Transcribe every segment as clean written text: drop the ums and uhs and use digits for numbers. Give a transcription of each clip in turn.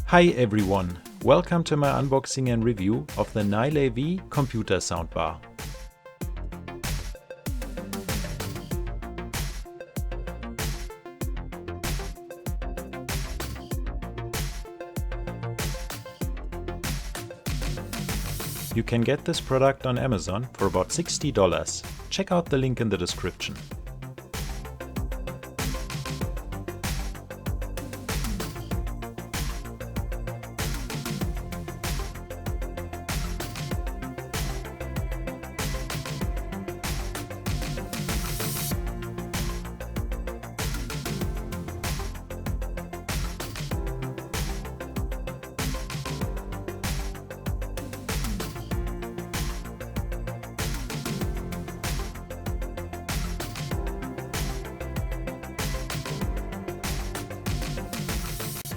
Hi everyone, welcome to my unboxing and review of the Nylavee computer soundbar. You can get this product on Amazon for about $60. Check out the link in the description.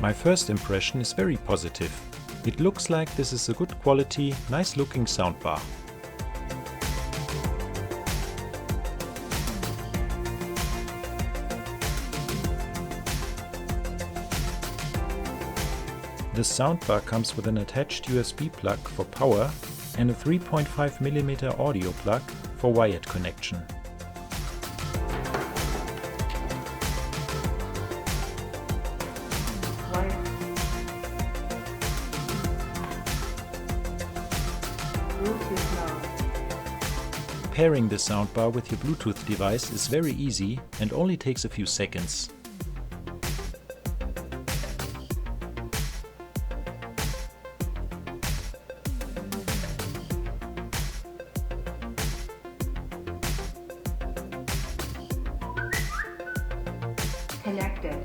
My first impression is very positive. It looks like this is a good quality, nice looking soundbar. The soundbar comes with an attached USB plug for power and a 3.5mm audio plug for wired connection. Pairing the soundbar with your Bluetooth device is very easy and only takes a few seconds. Connected.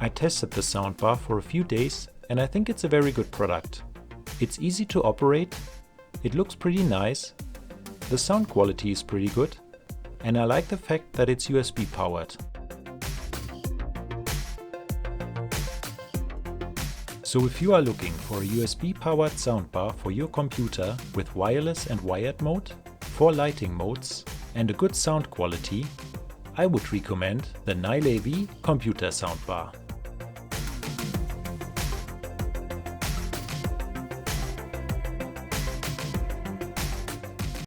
I tested the soundbar for a few days and I think it's a very good product. It's easy to operate, it looks pretty nice, the sound quality is pretty good, and I like the fact that it's USB powered. So if you are looking for a USB powered soundbar for your computer with wireless and wired mode, 4 lighting modes and a good sound quality, I would recommend the Nylavee computer soundbar.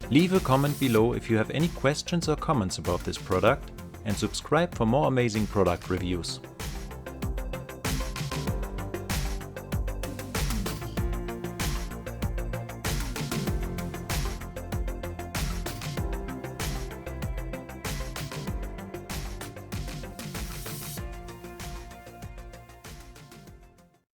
Leave a comment below if you have any questions or comments about this product and subscribe for more amazing product reviews.